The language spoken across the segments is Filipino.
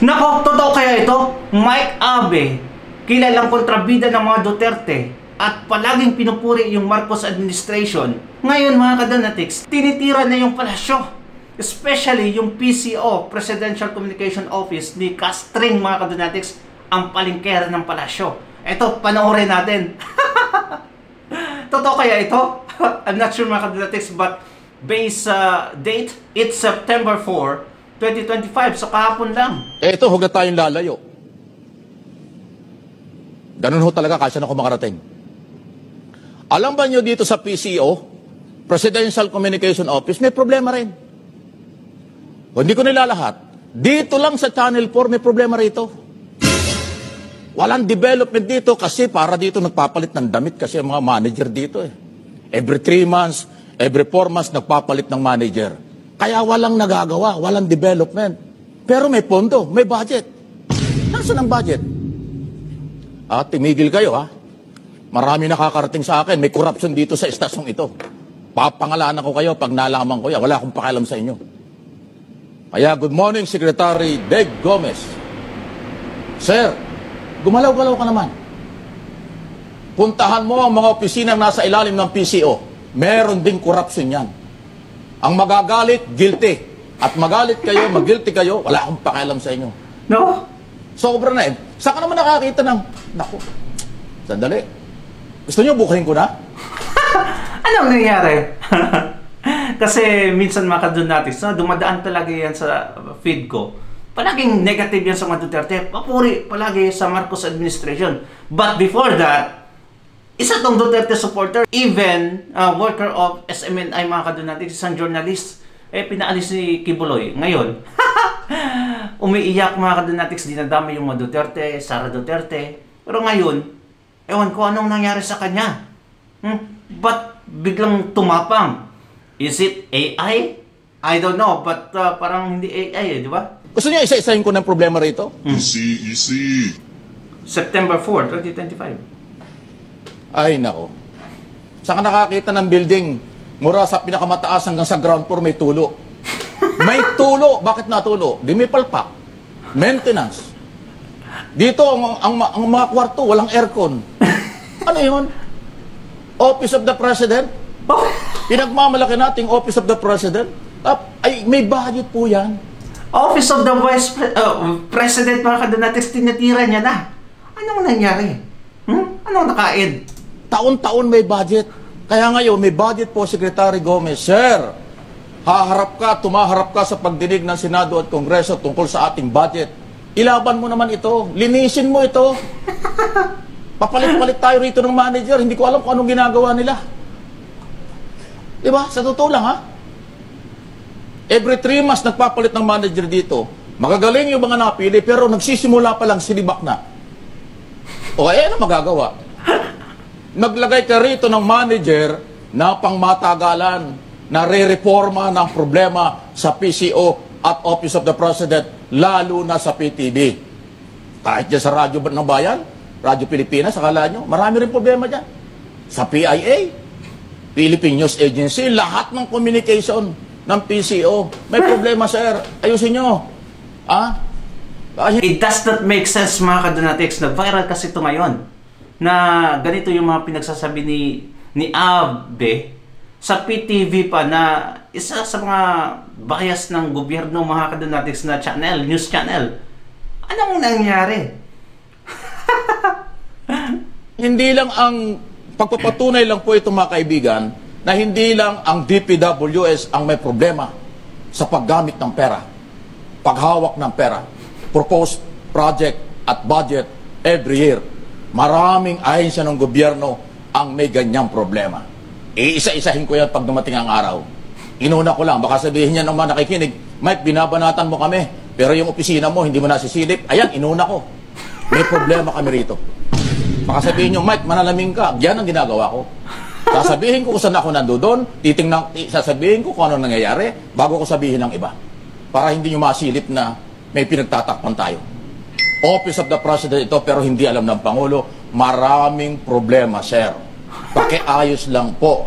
Nako, totoo kaya ito? Mike Abe, kilalang kontrabida ng mga Duterte at palaging pinupuri yung Marcos administration. Ngayon mga kadonatics, tinitira na yung palasyo. Especially yung PCO, Presidential Communication Office ni Castring mga kadonatics, ang palingkera ng palasyo. Ito, panoorin natin. Totoo kaya ito? I'm not sure mga kadonatics, but base date, it's September 4, 2025, so kahapon lang. Ito, huwag na tayong lalayo. Ganun ho talaga kasi na ako makarating. Alam ba nyo dito sa PCO, Presidential Communication Office, may problema rin. Hindi ko nilalahat. Dito lang sa Channel 4 may problema rito. Walang development dito kasi para dito nagpapalit ng damit kasi ang mga manager dito eh. Every 3 months, every 4 months nagpapalit ng manager. Kaya walang nagagawa, walang development. Pero may pondo, may budget. Nasaan ang budget? Tumigil kayo ha. Marami nakakarating sa akin, may corruption dito sa estasyong ito. Papangalanan ko kayo pag nalaman ko yan. Wala akong pakialam sa inyo. Kaya good morning, Secretary Dave Gomez. Sir, gumalaw-galaw ka naman. Puntahan mo ang mga opisinang nasa ilalim ng PCO. Meron ding corruption yan. Ang magagalit, guilty. At magalit kayo, mag-guilty kayo, wala akong pakialam sa inyo. No? Sobra na eh. Saan ka naman nakakita ng... Naku, sandali. Gusto nyo bukahin ko na? Anong nangyari? Kasi minsan mga kadonatics, dumadaan talaga yan sa feed ko. Palaging negative yan sa mga Duterte. Papuri palagi sa Marcos administration. But before that, isa tong Duterte supporter, even worker of SMNI mga kadonatics, isang journalist, pinaalis ni Kibuloy. Ngayon, umiiyak mga kadonatics, dinadami yung mga Duterte, Sara Duterte. Pero ngayon, ewan ko anong nangyari sa kanya. Ba't biglang tumapang? Is it AI? I don't know, but parang hindi AI di ba? Gusto niyo isa-isahin ko ng problema rito? Easy. September 4, 2025. Ay, nako. Saan ka nakakita ng building mura sa pinakamataas hanggang sa ground floor may tulo? May tulo. Bakit natulo? Di may palpak. Maintenance. Dito, ang mga kwarto, walang aircon. Ano yun? Office of the President? Pinagmamalaki nating Office of the President? Ay, may budget po yan. Office of the Vice President, mga kadonatics, tinatira niya na. Anong nangyari? Anong nakain? Taon-taon may budget. Kaya ngayon, may budget po, Secretary Gomez. Sir, tumaharap ka sa pagdinig ng Senado at Kongreso tungkol sa ating budget. Ilaban mo naman ito. Linisin mo ito. Papalit-palit tayo rito ng manager. Hindi ko alam kung anong ginagawa nila. Diba? Sa totoo lang, ha? Every 3 months nagpapalit ng manager dito. Magagaling yung mga napili, pero nagsisimula pa lang silibak na. O, ano magagawa? Naglagay ka rito ng manager na pangmatagalan, na re-reforma ng problema sa PCO at Office of the President, lalo na sa PTV. Kahit dyan sa Radyo ng Bayan, Radyo Pilipinas, akala nyo, marami rin problema dyan. Sa PIA, Philippine News Agency, lahat ng communication ng PCO, may problema, sir. Ayusin nyo. It does not make sense mga kadonatics. Nag-viral kasi ito ngayon na ganito yung mga pinagsasabi ni Abe sa PTV pa na isa sa mga bias ng gobyerno mga kadonatics na channel, news channel. Anong nangyari? Hindi lang ang pagpapatunay lang po ito mga kaibigan na hindi lang ang DPWS ang may problema sa paggamit ng pera, paghawak ng pera, proposed project at budget every year. Maraming ahensya ng gobyerno ang may ganyang problema. Iisa-isahin ko yan pag dumating ang araw. Inuna ko lang, baka sabihin niya naman nakikinig, Mike, binabanatan mo kami, pero yung opisina mo hindi mo nasisilip. Ayan, inuna ko. May problema kami rito. Baka sabihin niyo, Mike, manalaming ka. Yan ang ginagawa ko. Sasabihin ko kung saan ako nandoon, sasabihin ko kung ano nangyayari, bago ko sabihin ng iba. Para hindi nyo masilip na may pinagtatakpan tayo. Office of the President ito, pero hindi alam ng Pangulo. Maraming problema, sir. Pakiayos lang po,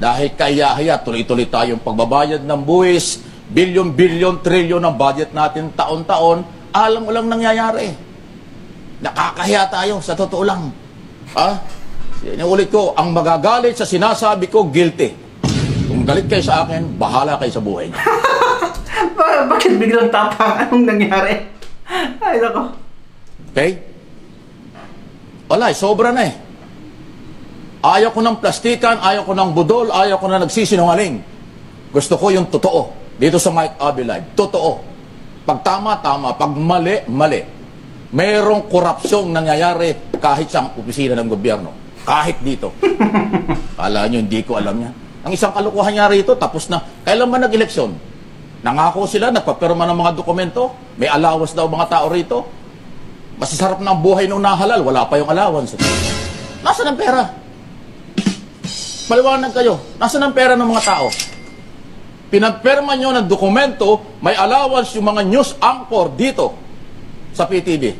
Dahil kaya tuloy-tuloy tayong pagbabayad ng buwis, bilyon-bilyon, trilyon ng budget natin taon-taon, alam mo lang nangyayari. Nakakahiya tayo, sa totoo lang. Ulit ko, ang magagalit sa sinasabi ko, guilty. Kung galit kayo sa akin, bahala kayo sa buhay niyo. Bakit biglang tapang? Anong nangyari? Ay, nako. Okay? Wala, sobra na eh. Ayaw ko ng plastikan, ayaw ko ng budol, ayaw ko na nagsisinungaling. Gusto ko yung totoo. Dito sa Mike Abby Live, totoo. Pag tama, tama. Pag mali, mali. Mayroong korupsyong nangyayari kahit sa opisina ng gobyerno. Kahit dito. Kala nyo, hindi ko alam yan. Ang isang kalukuhan niya rito, tapos na. Kailan ba nag-eleksyon? Nangako sila, nagpapirma ng mga dokumento. May allowance daw mga tao rito. Masasarap na ang buhay nung nahalal. Wala pa yung allowance. Nasaan ang pera? Maliwanag kayo. Nasaan ang pera ng mga tao? Pinagpirma nyo ng dokumento, may allowance yung mga news anchor dito sa PTV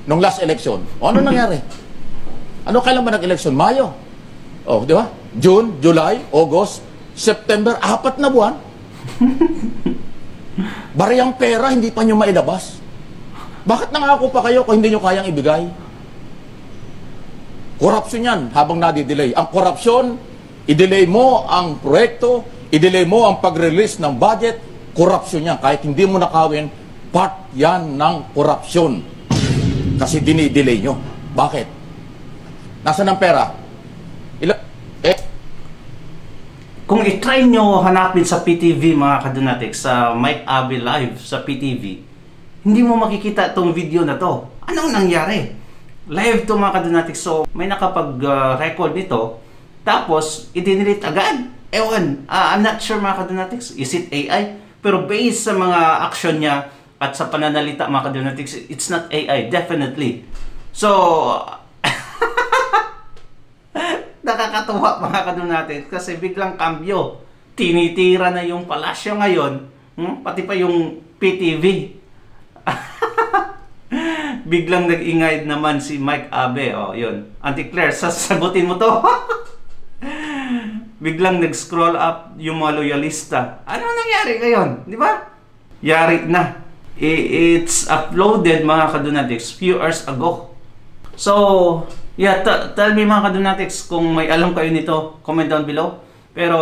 nung last election. O ano nangyari? Ano kailan ba nag-election? Mayo. O, di ba? June, July, August, September, 4 na buwan. Bariyang pera, hindi pa nyo mailabas. Bakit nangako pa kayo kung hindi nyo kayang ibigay? Korupsyon yan habang nadidelay. Ang korupsyon, i-delay mo ang proyekto, i-delay mo ang pag-release ng budget, korupsyon yan. Kahit hindi mo nakawin, part yan ng korupsyon. Kasi dinidelay nyo. Bakit? Nasaan ang pera? Kung i-try nyo hanapin sa PTV mga kadonatics, sa Mike Abby Live sa PTV, hindi mo makikita itong video na to. Anong nangyari? Live to mga kadonatics. So may nakapag-record nito, tapos i-delete agad. Ewan, I'm not sure mga kadonatics. Is it AI? Pero based sa mga action niya at sa pananalita mga kadonatics, it's not AI, definitely. So, nakakatuwa mga kadonatics kasi biglang kambyo. Tinitira na yung palasyo ngayon, pati pa yung PTV. Biglang nag-ingay naman si Mike Abby. O, yun. Auntie Claire, sasagutin mo to. Biglang nag-scroll up yung mga loyalista. Ano nangyari ngayon? Di ba? Yari na. It's uploaded mga kadonatics few hours ago. So, yeah, tell me mga kadonatics kung may alam kayo nito. Comment down below. Pero,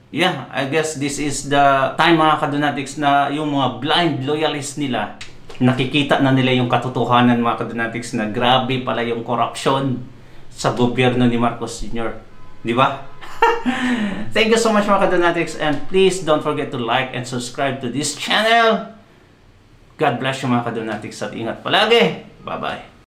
yeah, I guess this is the time mga kadonatics na yung mga blind loyalists nila, nakikita na nila yung katotohanan mga kadonatics na grabe pala yung corruption sa gobyerno ni Marcos Sr. Di ba? Thank you so much mga kadonatics, and please don't forget to like and subscribe to this channel. God bless you mga kadonatics at ingat palagi. Bye-bye.